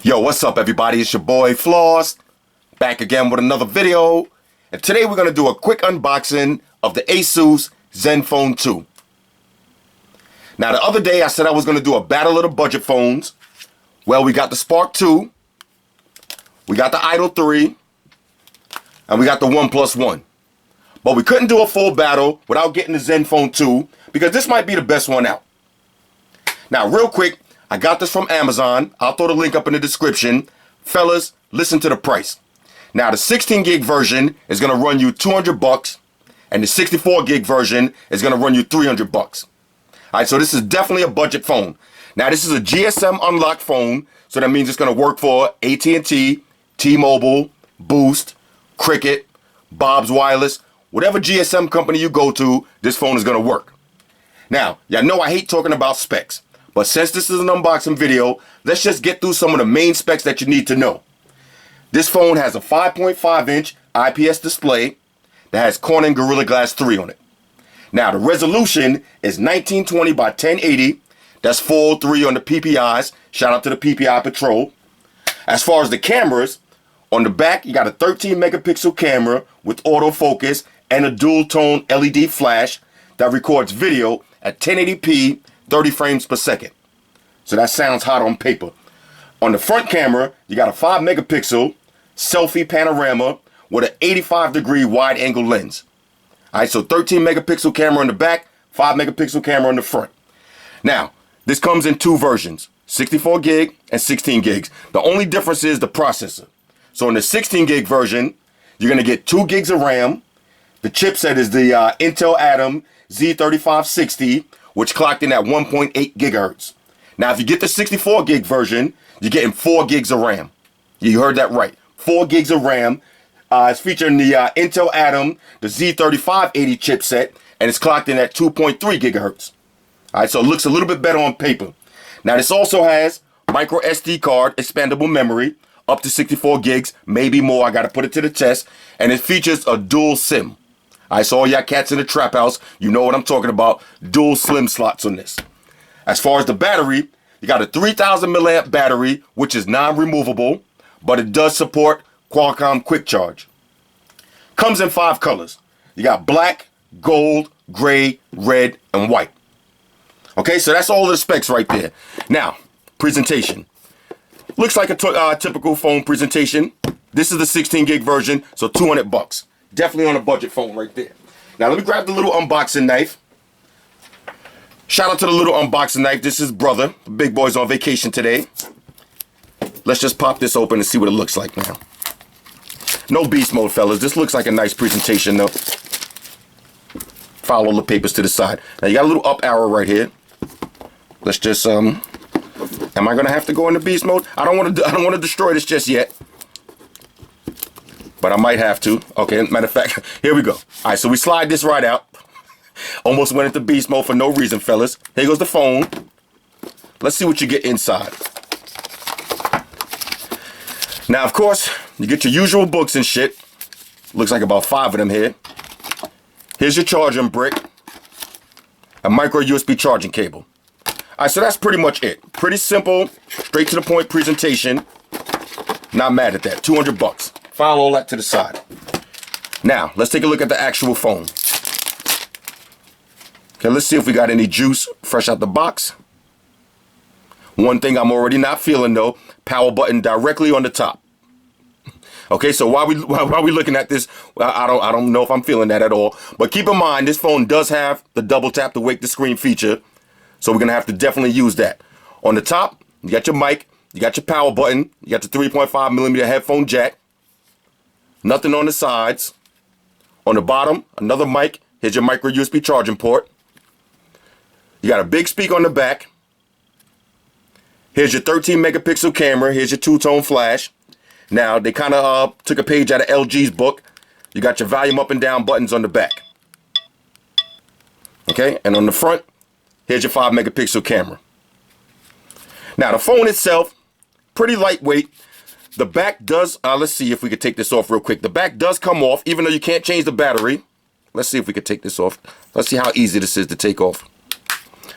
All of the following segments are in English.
Yo, what's up everybody? It's your boy Floss, back again with another video. And today we're going to do a quick unboxing of the ASUS ZenFone 2. Now the other day I said I was going to do a battle of the budget phones. Well, we got the Spark 2, we got the Idol 3, and we got the Oneplus One. But we couldn't do a full battle without getting the ZenFone 2 because this might be the best one out. Now real quick, I got this from Amazon. I'll throw the link up in the description. Fellas, listen to the price. Now the 16 gig version is going to run you $200 and the 64 gig version is going to run you $300. Alright, so this is definitely a budget phone. Now this is a GSM unlocked phone, so that means it's going to work for AT&T, T-Mobile, Boost, Cricket, Bob's Wireless, whatever GSM company you go to, this phone is going to work. Now, y'all know I hate talking about specs. But since this is an unboxing video, let's just get through some of the main specs that you need to know. This phone has a 5.5-inch IPS display that has Corning Gorilla Glass 3 on it. Now the resolution is 1920 by 1080. That's 403 on the PPIs. Shout out to the PPI Patrol. As far as the cameras, on the back you got a 13 megapixel camera with autofocus and a dual tone LED flash that records video at 1080p 30 frames per second. So that sounds hot on paper. On the front camera, you got a 5 megapixel selfie panorama with an 85-degree wide angle lens. Alright, so 13 megapixel camera on the back, 5 megapixel camera on the front. Now, this comes in two versions, 64 gig and 16 gigs. The only difference is the processor. So in the 16 gig version, you're going to get 2 gigs of RAM. The chipset is the Intel Atom Z3560, which clocked in at 1.8 gigahertz. Now, if you get the 64 gig version, you're getting 4 gigs of RAM. You heard that right. 4 gigs of RAM. It's featuring the Intel Atom, the Z3580 chipset, and it's clocked in at 2.3 gigahertz. All right, so it looks a little bit better on paper. Now, this also has micro SD card, expandable memory, up to 64 gigs, maybe more. I got to put it to the test. And it features a dual SIM. I saw y'all cats in the trap house. You know what I'm talking about. Dual SIM slots on this. As far as the battery, you got a 3000 milliamp battery, which is non-removable, but it does support Qualcomm Quick Charge. Comes in 5 colors. You got black, gold, gray, red, and white. Okay, so that's all the specs right there. Now, presentation. Looks like a typical phone presentation. This is the 16 gig version, so $200. Definitely on a budget phone right there. Now let me grab the little unboxing knife. Shout out to the little unboxing knife. This is brother. The big boy's on vacation today. Let's just pop this open and see what it looks like now. No beast mode, fellas. This looks like a nice presentation though. File all the papers to the side. Now you got a little up arrow right here. Let's just am I gonna have to go into beast mode? I don't want to destroy this just yet. But I might have to. Okay, matter of fact, here we go. All right, so we slide this right out. Almost went into beast mode for no reason, fellas. Here goes the phone. Let's see what you get inside. Now, of course, you get your usual books and shit. Looks like about 5 of them here. Here's your charging brick. A micro USB charging cable. All right, so that's pretty much it. Pretty simple, straight to the point presentation. Not mad at that. $200. File all that to the side. Now, let's take a look at the actual phone. Okay, let's see if we got any juice fresh out the box. One thing I'm already not feeling though, power button directly on the top. Okay, so while we looking at this, I don't know if I'm feeling that at all. But keep in mind, this phone does have the double tap to wake the screen feature. So we're gonna have to definitely use that. On the top, you got your mic, you got your power button, you got the 3.5 millimeter headphone jack. Nothing on the sides. On the bottom, another mic. Here's your micro USB charging port. You got a big speaker on the back. Here's your 13 megapixel camera. Here's your two-tone flash. Now, they kind of took a page out of LG's book. You got your volume up and down buttons on the back. Okay, and on the front, here's your 5 megapixel camera. Now, the phone itself, pretty lightweight. The back does, let's see if we could take this off real quick. The back does come off, even though you can't change the battery. Let's see if we could take this off. Let's see how easy this is to take off.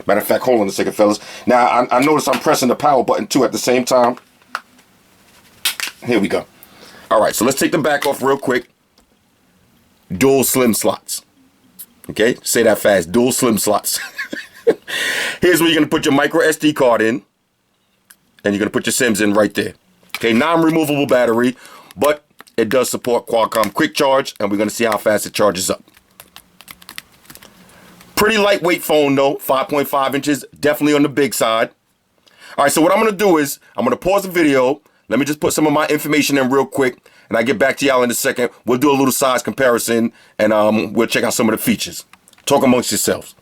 Matter of fact, hold on a second, fellas. Now, I notice I'm pressing the power button too at the same time. Here we go. All right, so let's take the back off real quick. Dual slim slots. Okay, say that fast. Dual slim slots. Here's where you're going to put your micro SD card in. And you're going to put your SIMs in right there. Okay, non-removable battery, but it does support Qualcomm Quick Charge, and we're going to see how fast it charges up. Pretty lightweight phone though, 5.5 inches, definitely on the big side. All right, so what I'm going to do is I'm going to pause the video. Let me just put some of my information in real quick, and I'll get back to y'all in a second. We'll do a little size comparison, and we'll check out some of the features. Talk amongst yourselves.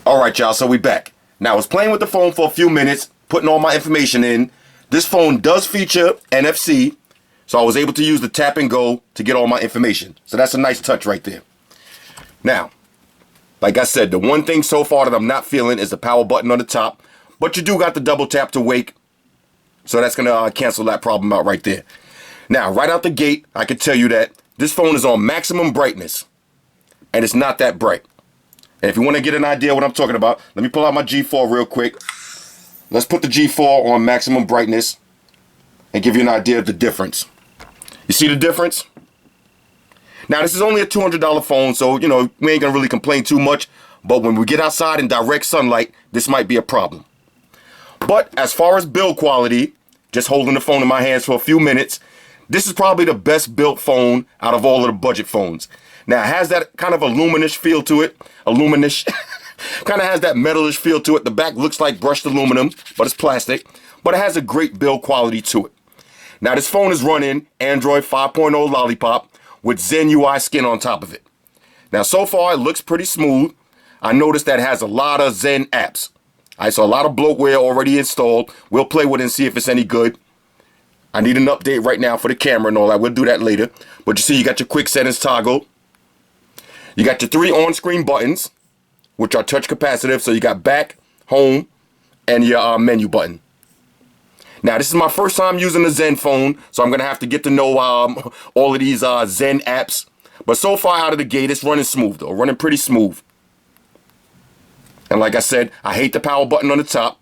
All right, y'all, so we back. Now, I was playing with the phone for a few minutes, putting all my information in. This phone does feature NFC, so I was able to use the tap and go to get all my information. So that's a nice touch right there. Now, like I said, the one thing so far that I'm not feeling is the power button on the top, but you do got the double tap to wake, so that's going to cancel that problem out right there. Now, right out the gate, I can tell you that this phone is on maximum brightness, and it's not that bright. And if you want to get an idea of what I'm talking about, let me pull out my G4 real quick. Let's put the G4 on maximum brightness and give you an idea of the difference. You see the difference? Now, this is only a $200 phone, so, you know, we ain't going to really complain too much. But when we get outside in direct sunlight, this might be a problem. But as far as build quality, just holding the phone in my hands for a few minutes, this is probably the best built phone out of all of the budget phones. Now, it has that kind of a luminish feel to it. Kind of has that metalish feel to it. The back looks like brushed aluminum, but it's plastic. But it has a great build quality to it. Now, this phone is running Android 5.0 Lollipop with Zen UI skin on top of it. Now, so far, it looks pretty smooth. I noticed that it has a lot of Zen apps. I saw a lot of bloatware already installed. We'll play with it and see if it's any good. I need an update right now for the camera and all that. We'll do that later. But you see, you got your quick settings toggle. You got your 3 on-screen buttons, which are touch capacitive. So you got back, home, and your menu button. Now, this is my first time using the ZenFone, so I'm going to have to get to know all of these Zen apps. But so far out of the gate, it's running smooth, though. Running pretty smooth. And like I said, I hate the power button on the top.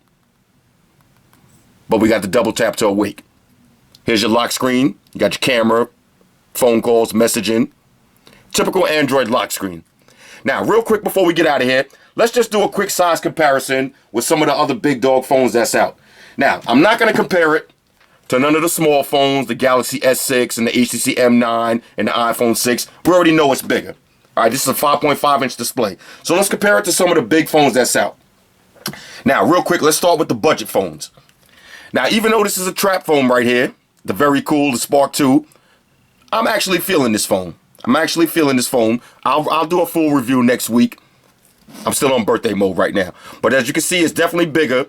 But we got the double tap to awake. Here's your lock screen. You got your camera, phone calls, messaging. Typical Android lock screen. Now, real quick before we get out of here, let's just do a quick size comparison with some of the other big dog phones that's out. Now, I'm not going to compare it to none of the small phones, the Galaxy S6 and the HTC M9 and the iPhone 6. We already know it's bigger. All right, this is a 5.5-inch display. So let's compare it to some of the big phones that's out. Now, real quick, let's start with the budget phones. Now, even though this is a trap phone right here, the very cool, the Spark 2, I'm actually feeling this phone. I'll do a full review next week. I'm still on birthday mode right now. But as you can see, it's definitely bigger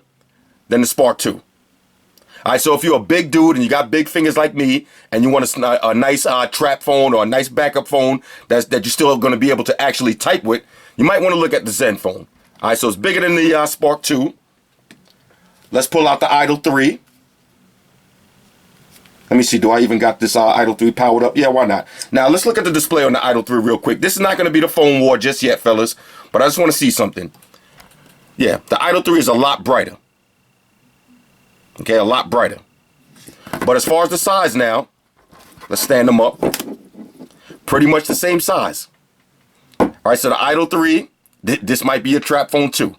than the Spark 2. All right, so if you're a big dude and you got big fingers like me and you want a nice trap phone or a nice backup phone that you're still going to be able to actually type with, you might want to look at the ZenFone. All right, so it's bigger than the Spark 2. Let's pull out the Idol 3. Let me see, do I even got this Idol 3 powered up? Yeah, why not? Now, let's look at the display on the Idol 3 real quick. This is not going to be the phone war just yet, fellas, but I just want to see something. Yeah, the Idol 3 is a lot brighter. Okay, a lot brighter. But as far as the size now, let's stand them up. Pretty much the same size. All right, so the Idol 3, this might be a trap phone too.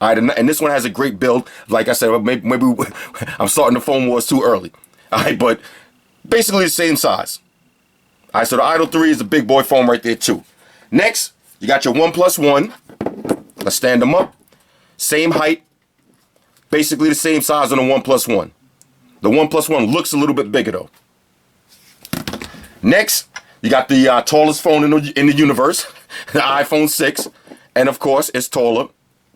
All right, and this one has a great build. Like I said, maybe I'm starting the phone wars too early. All right, but basically the same size. All right, so the Idol 3 is a big boy phone right there too. Next, you got your Oneplus One. Let's stand them up. Same height. Basically the same size on the Oneplus One. The Oneplus One looks a little bit bigger though. Next, you got the tallest phone in the universe, the iPhone 6. And of course, it's taller,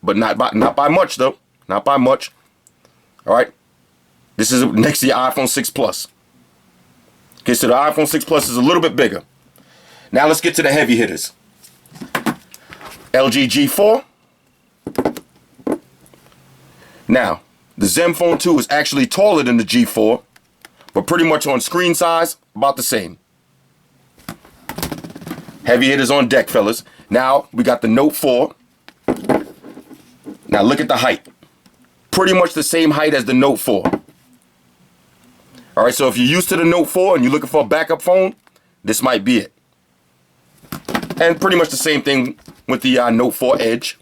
but not by much though. Not by much. All right. This is next to your iPhone 6 Plus. Okay, so the iPhone 6 Plus is a little bit bigger. Now let's get to the heavy hitters. LG G4. Now, the ZenFone 2 is actually taller than the G4, but pretty much on screen size, about the same. Heavy hitters on deck, fellas. Now, we got the Note 4. Now, look at the height. Pretty much the same height as the Note 4. All All right, so if you're used to the Note 4 and you're looking for a backup phone, this might be it. And pretty much the same thing with the Note 4 Edge.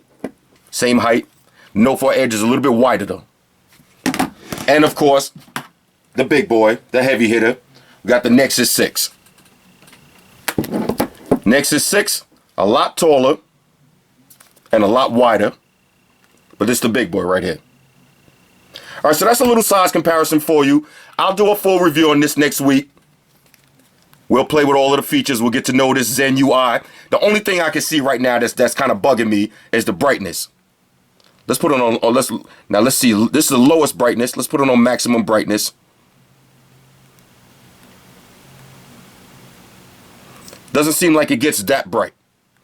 Same height. Note 4 Edge is a little bit wider though. And of course, the big boy, the heavy hitter, we got the Nexus 6. Nexus 6, a lot taller and a lot wider, but this is the big boy right here. All right, so that's a little size comparison for you. I'll do a full review on this next week. We'll play with all of the features. We'll get to know this Zen UI. The only thing I can see right now that's kind of bugging me is the brightness. Let's put it on, let's see. This is the lowest brightness. Let's put it on maximum brightness. Doesn't seem like it gets that bright.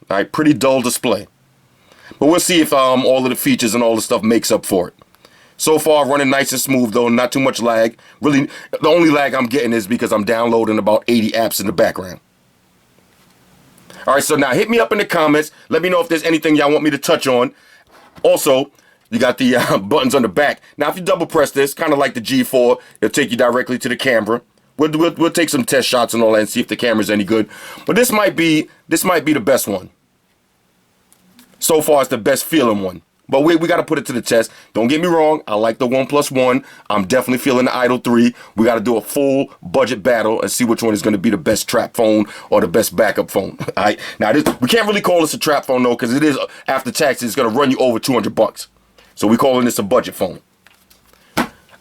All right, pretty dull display. But we'll see if all of the features and all the stuff makes up for it. So far, running nice and smooth though, not too much lag. Really, the only lag I'm getting is because I'm downloading about 80 apps in the background. All right, so now hit me up in the comments. Let me know if there's anything y'all want me to touch on. Also, you got the buttons on the back. Now, if you double press this, kind of like the G4, it'll take you directly to the camera. We'll take some test shots and all that and see if the camera's any good. But this might be the best one. So far, it's the best feeling one. But we got to put it to the test. Don't get me wrong. I like the Oneplus One. I'm definitely feeling the Idol 3. We got to do a full budget battle and see which one is going to be the best trap phone or the best backup phone. All right. Now, we can't really call this a trap phone, though, because it is, after taxes, it's going to run you over $200. So we're calling this a budget phone.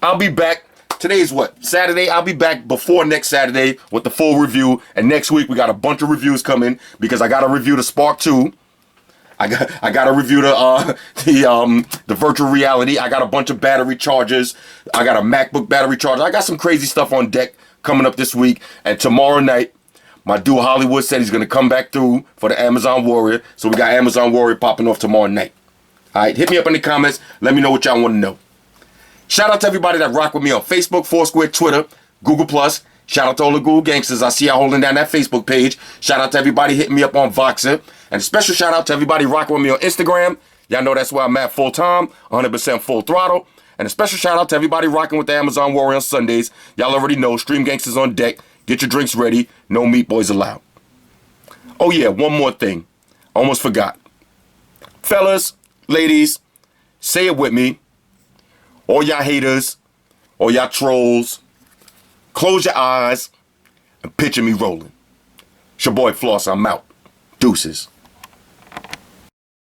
I'll be back. Today's what? Saturday. I'll be back before next Saturday with the full review. And next week, we got a bunch of reviews coming because I got to review the Spark 2. I got to review the virtual reality. I got a bunch of battery chargers. I got a MacBook battery charger. I got some crazy stuff on deck coming up this week. And tomorrow night, my dude Hollywood said he's going to come back through for the Amazon Warrior. So we got Amazon Warrior popping off tomorrow night. All right, hit me up in the comments. Let me know what y'all want to know. Shout out to everybody that rock with me on Facebook, Foursquare, Twitter, Google+. Shout out to all the Google gangsters. I see y'all holding down that Facebook page. Shout out to everybody hitting me up on Voxer. And a special shout out to everybody rocking with me on Instagram. Y'all know that's where I'm at full time, 100% full throttle. And a special shout out to everybody rocking with the Amazon Warrior on Sundays. Y'all already know, Stream Gangsters on deck. Get your drinks ready. No meat boys allowed. Oh yeah, one more thing. Almost forgot. Fellas, ladies, say it with me. All y'all haters, all y'all trolls, close your eyes and picture me rolling. It's your boy Floss. I'm out. Deuces.